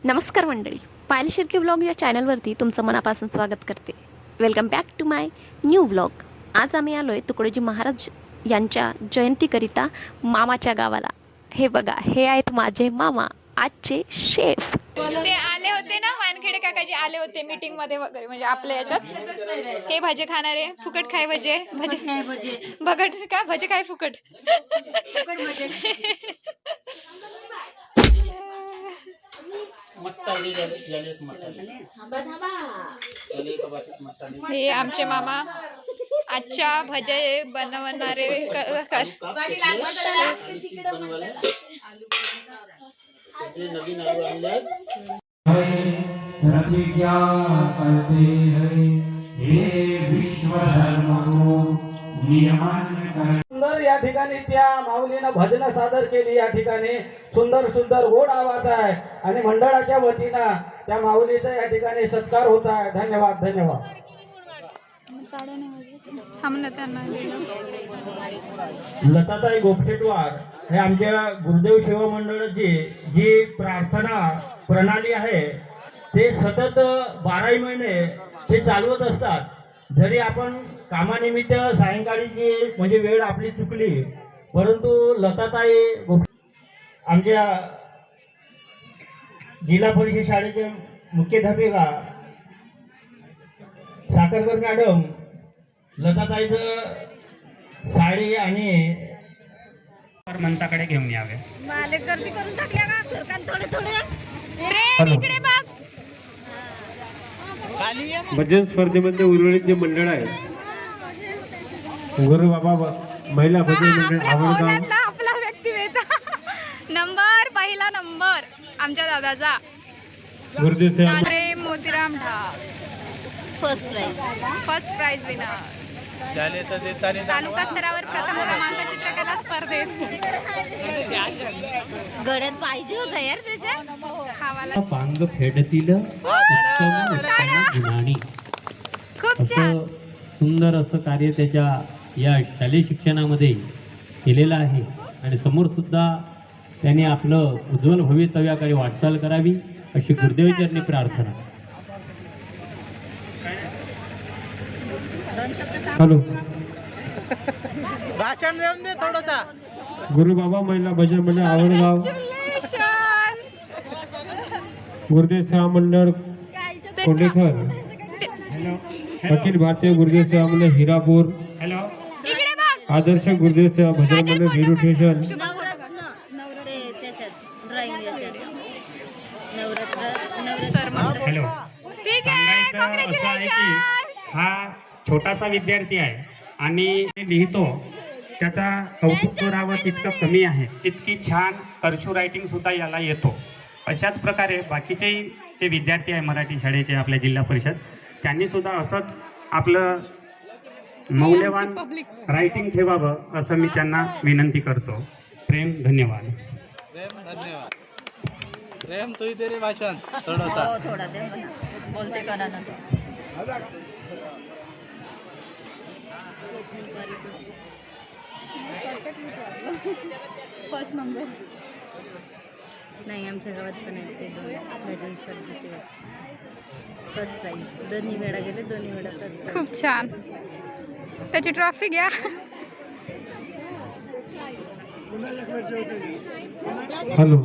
नमस्कार मंडळी, पायल शिर्के व्लॉग या चॅनलवरती तुमचं मनापासून स्वागत करते. Welcome back to my new vlog. आज आम्ही आलो आहे तुकडोजी महाराज यांच्या जयंतीकरिता मामाच्या गावाला. हे बघा, हे आहेत माझे मामा, आजचे शेफ. ते आले होते ना, वानखेडे काकाजी आले होते मीटिंग मध्ये वगैरे, म्हणजे आपल्या याच्यात हे भजे खाणारे, फुकट खाय भजे, भगट का भजे खाय फुकट. हे आमचे मामा आजच्या भजे बनवणारे सुंदर या ठिकाणी त्या माऊलीनं भजन सादर केली. या ठिकाणी सुंदर सुंदर गोड आवाज आहे आणि मंडळाच्या वतीनं त्या माऊलीचा या ठिकाणी सत्कार होत आहे. धन्यवाद धन्यवाद. लताताई गोपशेटवार हे आमच्या गुरुदेव सेवा मंडळाची जी प्रार्थना प्रणाली आहे ते सतत 12 महिने ते चालवत असतात. जरी आपण कामानिमित्त सायंकाळीची म्हणजे वेळ आपली चुकली, परंतु लताताई आमच्या जिल्हा परिषद शाळेचे मुख्याध्यापिका साखरकर मॅडम लताताईचं साडी आणि मंताकडे घेऊन यावे. गर्दी करून टाकल्या का सरकार थोडे थोडे इकडे बघ. भजन स्पर्धेमध्ये उर्वरित जे मंडळ आहे, गुरु बाबा महिला भजन मंडळ आवडगाव, आपला व्यक्तिवेध पहिला नंबर आमच्या दादाचा. गुरुदेव सेवा प्रेम मोतीराम ढाक फर्स्ट प्राइज विनर. तालुका स्तरावर प्रथम क्रमांक चित्रकला स्पर्धेत. गड्यात पाहिजे होता यार त्याच्या. पांग फेडतील उत्तम गुणाणी. खूप छान. सुंदर असं कार्य त्याच्या या शालेय शिक्षणामध्ये केलेलं आहे आणि समोर सुद्धा त्याने आपलं उज्ज्वल भवितव्याकडे वाटचाल करावी अशी गुरुदेवचरणी प्रार्थना. हॅलो, भाषण देऊन दे थोडासा. गुरु बाबा महिला भजन मंडळ आवडगाव, गुरुदेव सेवा मंडळ कोंडेकर, अखिल भारतीय गुरुदेव सेवा मंडळ हिरापूर, इकडे बघ. आदर्श गुरुदेव सेवा भजन मंडळ वीरू स्टेशन. हॅलो, ठीक आहे, कॉंग्रॅच्युलेशन. हा छोटासा विद्यार्थी आहे आणि लिहितो, त्याचा कौतुक करावं तितकं कमी आहे. तितकी छान कर्सू रायटिंग सुद्धा याला येतो. अशाच प्रकारे बाकीचेही जे विद्यार्थी आहे मराठी शाळेचे आपल्या जिल्हा परिषद, त्यांनी सुद्धा असंच आपलं मौल्यवान रायटिंग ठेवावं असं मी त्यांना विनंती करतो. प्रेम, धन्यवाद. प्रेम तू तेरे भाषण थोडासा. थोडा दे बोलते करा ना. फर्स्ट नंबर नाही, आमच्या गावात पण आहेत ते दोन भजन स्पर्धेचे फर्स्ट प्राईज. दोन्ही वेळा गेले, दोन्ही वेळा फर्स्ट प्राईज. खूप छान. त्याची ट्रॉफी घ्या. हॅलो.